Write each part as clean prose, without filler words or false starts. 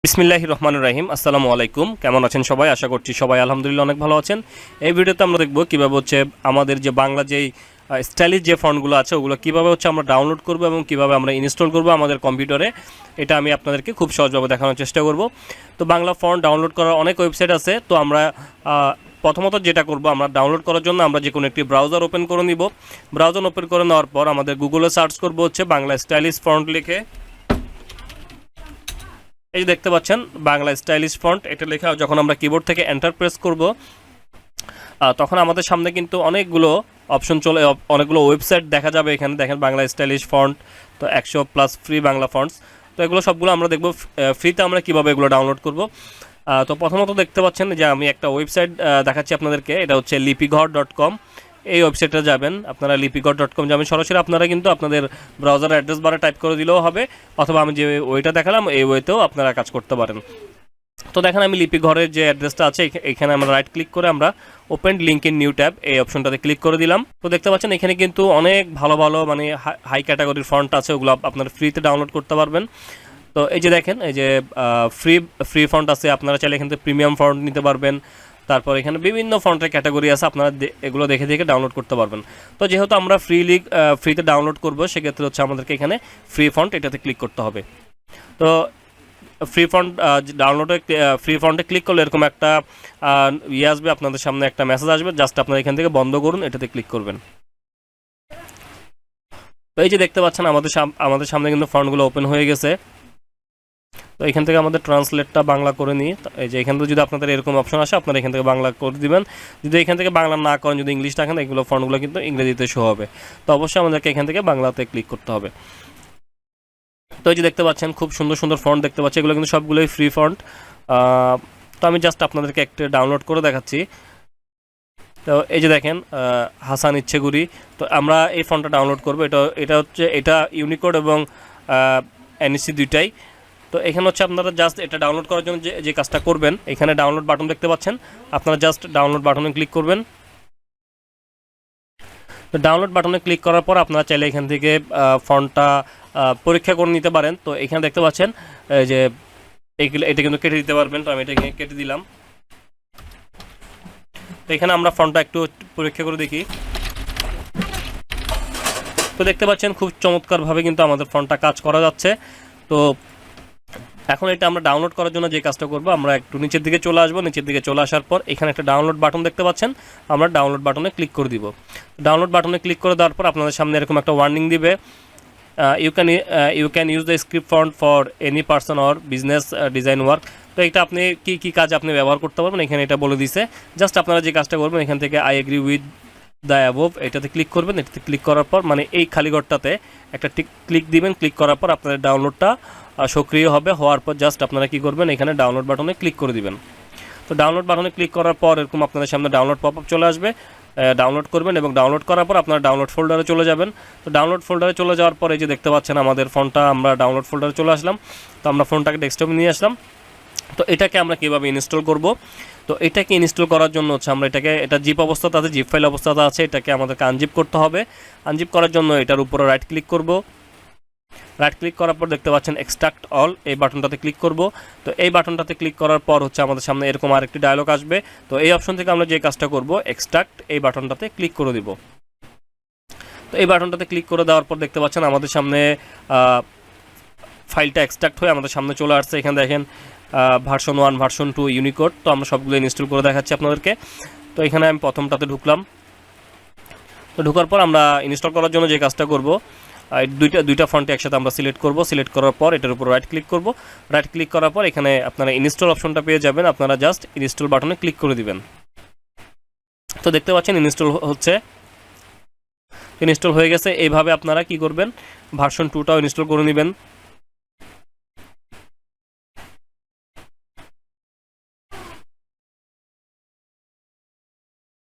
বিসমিল্লাহির রহমানির রহিম। আসসালামু আলাইকুম। কেমন আছেন সবাই? আশা করছি সবাই আলহামদুলিল্লাহ অনেক ভালো আছেন। এই ভিডিওতে আমরা দেখব কীভাবে আমাদের যে বাংলা যেই স্টাইলিশ যে ফন্টগুলো আছে ওগুলো কীভাবে আমরা ডাউনলোড করব এবং কীভাবে আমরা ইনস্টল করব আমাদের কম্পিউটারে। এটা আমি আপনাদেরকে খুব সহজভাবে দেখানোর চেষ্টা করব। তো বাংলা ফন্ট ডাউনলোড করার অনেক ওয়েবসাইট আছে। তো আমরা প্রথমত যেটা করব, আমরা ডাউনলোড করার জন্য আমরা যে কোনো একটি ব্রাউজার ওপেন করে নিব। ব্রাউজার ওপেন করে নেওয়ার পর আমাদের গুগলে সার্চ করব বাংলা স্টাইলিশ ফন্ট লিখে। এই যে দেখতে পাচ্ছেন বাংলা স্টাইলিশ ফন্ট, এটা লেখা যখন আমরা কিবোর্ড থেকে এন্টার প্রেস করব তখন আমাদের সামনে কিন্তু অনেকগুলো অপশন অনেকগুলো ওয়েবসাইট দেখা যাবে। এখানে দেখেন বাংলা স্টাইলিশ ফন্ট, তো 100+ ফ্রি বাংলা ফন্টস। তো এগুলো সবগুলো আমরা দেখব ফ্রিতে আমরা কীভাবে এগুলো ডাউনলোড করব। তো প্রথমত দেখতে পাচ্ছেন যে আমি একটা ওয়েবসাইট দেখাচ্ছি আপনাদেরকে। এটা হচ্ছে lipighar.com। এই ওয়েবসাইটে যাবেন, আপনারা lipighar.com যাবেন সরাসরি। আপনারা কিন্তু আপনাদের ব্রাউজার অ্যাড্রেস বারে টাইপ করে দিলেও হবে, অথবা আমি যে ওয়েটা দেখালাম এই ওয়েতেও আপনারা কাজ করতে পারেন। তো দেখেন আমি লিপিঘরের যে অ্যাড্রেসটা আছে এখানে আমরা রাইট ক্লিক করে আমরা open link in new tab এই অপশনটাতে ক্লিক করে দিলাম। তো দেখতে পাচ্ছেন এখানে কিন্তু অনেক ভালো ভালো মানে হাই ক্যাটাগরির ফন্ট আছে, ওগুলো আপনারা ফ্রিতে ডাউনলোড করতে পারবেন। তো এই যে দেখেন এই যে ফ্রি ফন্ট আছে, আপনারা চাইলে এখান থেকে প্রিমিয়াম ফন্ট নিতে পারবেন। তারপর এখানে বিভিন্ন ফন্টের ক্যাটাগরি আছে, আপনারা এগুলো দেখে দেখে ডাউনলোড করতে পারবেন। তো যেহেতু আমরা ফ্রিতে ডাউনলোড করব, সেক্ষেত্রে আমাদেরকে এখানে ফ্রি ফন্ট এটাতে ক্লিক করতে হবে। তো ফ্রি ফন্টে ক্লিক করলে এরকম একটা আসবে, আপনাদের সামনে একটা মেসেজ আসবে। জাস্ট আপনারা এখান থেকে বন্ধ করুন, এটাতে ক্লিক করবেন। তো এই যে দেখতে পাচ্ছেন আমাদের সামনে কিন্তু ফন্টগুলো ওপেন হয়ে গেছে। তো এখান থেকে আমাদের ট্রান্সলেটটা বাংলা করে নিই। এই যে এখান থেকে যদি আপনাদের এরকম অপশন আসে, আপনারা এখান থেকে বাংলা করে দিবেন। যদি এখান থেকে বাংলা না করেন, যদি ইংলিশ রাখেন, এগুলো ফন্টগুলো কিন্তু ইংরেজিতে শো হবে। তো অবশ্যই আমাদেরকে এখান থেকে বাংলাতে ক্লিক করতে হবে। তো এই যে দেখতে পাচ্ছেন খুব সুন্দর সুন্দর ফন্ট দেখতে পাচ্ছি, এগুলো কিন্তু সবগুলোই ফ্রি ফন্ট। তো আমি জাস্ট আপনাদেরকে একটা ডাউনলোড করে দেখাচ্ছি। তো এই যে দেখেন হাসান ইচ্ছেগুড়ি। তো আমরা এই ফন্টটা ডাউনলোড করবো। এটা ইউনিকোড এবং এনইসি দুইটাই। তো এখানে আপনারা জাস্ট এটা ডাউনলোড করার জন্য যে কাজটা করবেন, এখানে ডাউনলোড বাটন দেখতে পাচ্ছেন, আপনারা জাস্ট ডাউনলোড বাটনে ক্লিক করবেন। তো ডাউনলোড বাটনে ক্লিক করার পর আপনারা চাইলে এখান থেকে ফন্টটা পরীক্ষা করে নিতে পারেন। তো এখানে দেখতে পাচ্ছেন যে এটা কিন্তু কেটে দিতে পারবেন। তো আমি এটা কেটে দিলাম। তো এখানে আমরা ফন্টটা একটু পরীক্ষা করে দেখি। তো দেখতে পাচ্ছেন খুব চমৎকারভাবে কিন্তু আমাদের ফন্টটা কাজ করা যাচ্ছে। তো এখন এটা আমরা ডাউনলোড করার জন্য যে কাজটা করব, আমরা একটু নিচের দিকে চলে আসবো। নিচের দিকে চলে আসার পর এখানে একটা ডাউনলোড বাটন দেখতে পাচ্ছেন, আমরা ডাউনলোড বাটনে ক্লিক করে দিব। ডাউনলোড বাটনে ক্লিক করে দেওয়ার পর আপনাদের সামনে এরকম একটা ওয়ার্নিং দিবে, you can use the script font for any person or business design work. তো এটা আপনি কি কাজ আপনি ব্যবহার করতে পারবেন, এখানে এটা বলে দিছে। জাস্ট আপনারা যে কাজটা করবেন, এখান থেকে I agree with the above এটাতে ক্লিক করবেন। এটাতে ক্লিক করার পর মানে এই খালি ঘরটাতে একটা ক্লিক দিবেন। ক্লিক করার পর আপনাদের ডাউনলোডটা সক্রিয় হবে। হওয়ার পর জাস্ট আপনারা কি করবেন, এখানে ডাউনলোড বাটনে ক্লিক করে দিবেন। তো ডাউনলোড বাটনে ক্লিক করার পর এরকম আপনাদের সামনে ডাউনলোড পপআপ চলে আসবে। ডাউনলোড করবেন এবং ডাউনলোড করার পর আপনারা ডাউনলোড ফোল্ডারে চলে যাবেন। তো ডাউনলোড ফোল্ডারে চলে যাওয়ার পর এই যে দেখতে পাচ্ছেন আমাদের ফোনটা, আমরা ডাউনলোড ফোল্ডারে চলে আসলাম। তো আমরা ফোনটাকে ডেস্কটপে নিয়ে আসলাম। তো এটাকে আমরা কীভাবে ইনস্টল করব, তো এটাকে ইনস্টল করার জন্য আমরা এটা জিপ অবস্থাতে আছে, জিপ ফাইল অবস্থাতে আছে, এটাকে আমাদেরকে আনজিপ করতে হবে। আনজিপ করার জন্য এটার উপরে রাইট ক্লিক করব। রাইট ক্লিক করার পর দেখতে পাচ্ছেন এক্সট্রাক্ট অল, এই বাটনটাতে ক্লিক করব। তো এই বাটনটাতে ক্লিক করার পর আমাদের সামনে এরকম আরেকটি ডায়লগ আসবে। তো এই অপশন থেকে আমরা যে কাজটা করব, এক্সট্রাক্ট এই বাটনটাতে ক্লিক করে দিব। তো এই বাটনটাতে ক্লিক করে দেওয়ার পর দেখতে পাচ্ছেন আমাদের সামনে ফাইলটা এক্সট্রাক্ট হয়ে আমাদের সামনে চলে আসছে। এখানে দেখেন ভার্সন 1 ভার্সন 2 ইউনিকোড। তো আমরা সবগুলো ইনস্টল করে দেখাচ্ছি আপনাদেরকে। তো এখানে আমি প্রথমটাতে ঢুকলাম। তো ঢোকার পর আমরা ইনস্টল করার জন্য যে কাজটা করব, দুইটা ফন্টে একসাথে আমরা সিলেক্ট করব। সিলেক্ট করার পর এটার উপর রাইট ক্লিক করব। রাইট ক্লিক করার পর এখানে আপনারা ইনস্টল অপশনটা পেয়ে যাবেন, আপনারা জাস্ট ইনস্টল বাটনে ক্লিক করে দিবেন। তো দেখতে পাচ্ছেন ইনস্টল হচ্ছে, ইনস্টল হয়ে গেছে। এইভাবে আপনারা কি করবেন, ভার্সন 2টাও ইনস্টল করে নেবেন।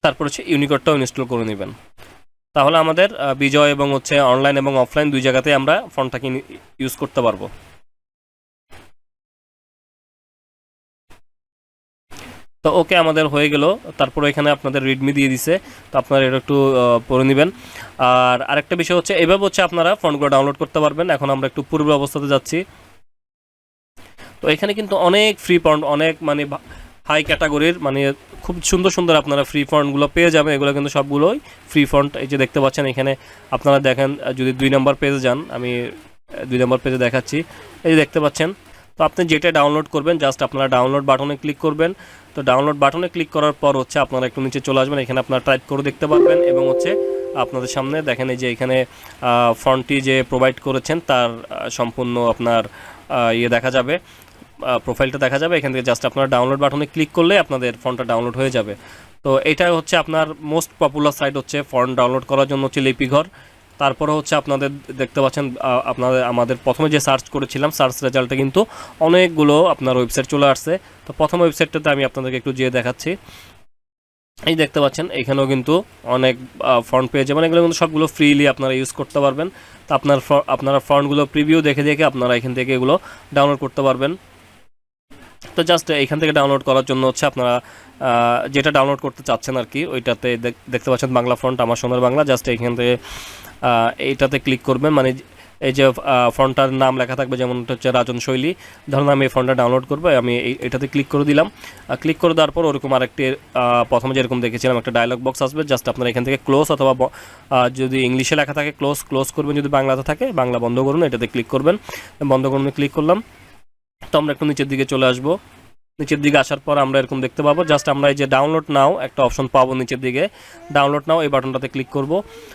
তারপর ইউনিকোডটাও ইনস্টল করে নেবেন। তাহলে আমাদের বিজয় এবং অনলাইন এবং অফলাইন দুই জায়গাতেই আমরা ফন্টটাকে ইউজ করতে পারবো। তো ওকে আমাদের হয়ে গেল। তারপর এখানে আপনাদের রিডমি দিয়ে দিছে, তো আপনারা এটা একটু পড়ে নেবেন। আর আরেকটা বিষয় এইভাবে আপনারা ফন্টগুলো ডাউনলোড করতে পারবেন। এখন আমরা একটু পূর্ব অবস্থাতে যাচ্ছি। তো এখানে কিন্তু অনেক ফ্রি ফন্ট, অনেক মানে হাই ক্যাটাগরির মানে খুব সুন্দর সুন্দর আপনারা ফ্রি ফন্টগুলো পেয়ে যাবেন। এগুলো কিন্তু সবগুলোই ফ্রি ফন্ট। এই যে দেখতে পাচ্ছেন এখানে আপনারা দেখেন, যদি 2 নম্বর পেজে যান, আমি 2 নম্বর পেজে দেখাচ্ছি, এই যে দেখতে পাচ্ছেন। তো আপনি যেটা ডাউনলোড করবেন জাস্ট আপনারা ডাউনলোড বাটনে ক্লিক করবেন। তো ডাউনলোড বাটনে ক্লিক করার পর হচ্ছে আপনারা একটু নিচে চলে আসবেন, এখানে আপনারা টাইপ করে দেখতে পারবেন এবং হচ্ছে আপনাদের সামনে দেখেন এই যে এখানে ফন্টটি যে প্রোভাইড করেছেন তার সম্পূর্ণ আপনার দেখা যাবে, প্রোফাইলটা দেখা যাবে। এখান থেকে জাস্ট আপনারা ডাউনলোড বাটনে ক্লিক করলে আপনাদের ফন্টটা ডাউনলোড হয়ে যাবে। তো এটা হচ্ছে আপনার মোস্ট পপুলার সাইট হচ্ছে ফন্ট ডাউনলোড করার জন্য হচ্ছে লিপিঘর। তারপরে হচ্ছে আপনাদের দেখতে পাচ্ছেন আমাদের প্রথমে যে সার্চ করেছিলাম সার্চ রেজাল্টে কিন্তু অনেকগুলো আপনার ওয়েবসাইট চলে আসছে। তো প্রথম ওয়েবসাইটটাতে আমি আপনাদেরকে একটু যেয়ে দেখাচ্ছি। এই দেখতে পাচ্ছেন এখানেও কিন্তু অনেক ফন্ট পেয়ে যাবেন, এগুলো কিন্তু সবগুলো ফ্রিলি আপনারা ইউজ করতে পারবেন। তো আপনারা ফন্টগুলো প্রিভিউ দেখে দেখে আপনারা এখান থেকে এগুলো ডাউনলোড করতে পারবেন। তো জাস্ট এখান থেকে ডাউনলোড করার জন্য হচ্ছে আপনারা যেটা ডাউনলোড করতে চাচ্ছেন আর কি, ওইটাতে দেখতে পাচ্ছেন বাংলা ফন্ট আমার সোনার বাংলা। জাস্ট এখান থেকে এইটাতে ক্লিক করবেন, মানে এই যে ফন্টটার নাম লেখা থাকবে, যেমন হচ্ছে রাজন শৈলী। ধরুন আমি এই ফন্টটা ডাউনলোড করবো, আমি এটাতে ক্লিক করে দিলাম। ক্লিক করে দেওয়ার পর ওরকম আরেকটি প্রথমে যেরকম দেখেছিলাম একটা ডায়লগ বক্স আসবে। জাস্ট আপনারা এখান থেকে ক্লোজ, অথবা যদি ইংলিশে লেখা থাকে ক্লোজ করবেন, যদি বাংলাতে থাকে বাংলা বন্ধ করুন, এটাতে ক্লিক করবেন। বন্ধ করুন ক্লিক করলাম। তো আমরা একটু নিচের দিকে চলে আসবো। নিচের দিকে আসার পর আমরা এরকম দেখতে পাবো, জাস্ট আমরা এই যে ডাউনলোড নাও একটা অপশন পাবো নিচের দিকে, ডাউনলোড নাও এই বাটনটাতে ক্লিক করব।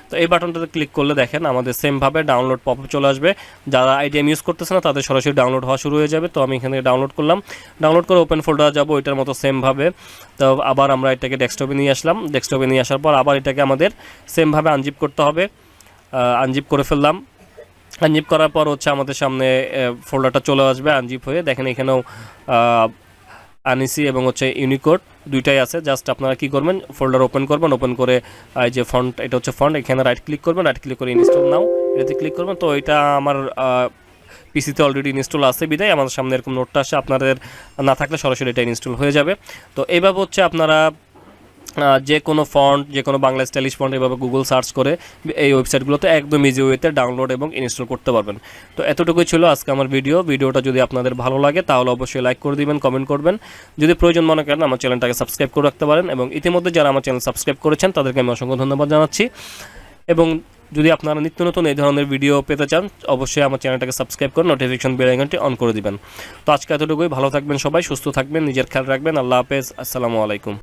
তো এই বাটনটাতে ক্লিক করলে দেখেন আমাদের সেমভাবে ডাউনলোড পপ চলে আসবে। যারা আইডিএম ইউজ করতেছে না তাদের সরাসরি ডাউনলোড হওয়া শুরু হয়ে যাবে। তো আমি এখানে ডাউনলোড করলাম, ডাউনলোড করে ওপেন ফোল্ডার যাবো, এটার মতো সেমভাবে। তো আবার আমরা এটাকে ডেস্কটপে নিয়ে আসলাম, ডেস্কটপে নিয়ে আসার পর আবার এটাকে আমাদের সেমভাবে আনজিপ করতে হবে। আনজিপ করে ফেললাম। আনজিপ করার পর হচ্ছে আমাদের সামনে ফোল্ডারটা চলে আসবে আনজিপ হয়ে। দেখেন এখানেও আনিসি এবং হচ্ছে ইউনিকোড দুইটাই আছে। জাস্ট আপনারা কি করবেন, ফোল্ডার ওপেন করবেন, ওপেন করে এই যে ফন্ট, এটা হচ্ছে ফন্ট, এখানে রাইট ক্লিক করবেন, রাইট ক্লিক করে ইনস্টল নাও এটাতে ক্লিক করবেন। তো এটা আমার পিসিতে অলরেডি ইনস্টল আছে বিদায় আমাদের সামনে এরকম নোটটা আসে, আপনাদের না থাকলে সরাসরি এটা ইনস্টল হয়ে যাবে। তো এইভাবে হচ্ছে আপনারা যে কোনো ফন্ট, যে কোনো বাংলা স্টাইলিশ ফন্ট এভাবে গুগল সার্চ করে এই ওয়েবসাইটগুলোতে একদম ইজি ওয়েতে ডাউনলোড এবং ইনস্টল করতে পারবেন। তো এতটুকুই ছিল আজকে আমার ভিডিওটা যদি আপনাদের ভালো লাগে তাহলে অবশ্যই লাইক করে দিবেন, কমেন্ট করবেন। যদি প্রয়োজন মনে করেন আমার চ্যানেলটাকে সাবস্ক্রাইব করে রাখতে পারেন, এবং ইতিমধ্যে যারা আমার চ্যানেল সাবস্ক্রাইব করেছেন তাদেরকে আমি অসংখ্য ধন্যবাদ জানাচ্ছি। এবং যদি আপনারা নিত্য নতুন এই ধরনের ভিডিও পেতে চান অবশ্যই আমার চ্যানেলটাকে সাবস্ক্রাইব করে নোটিফিকেশন বেল আইকনটি অন করে দিবেন। তো আজকে এতটুকুই, ভালো থাকবেন সবাই, সুস্থ থাকবেন, নিজের খেয়াল রাখবেন। আল্লাহ হাফেজ, আসসালামু আলাইকুম।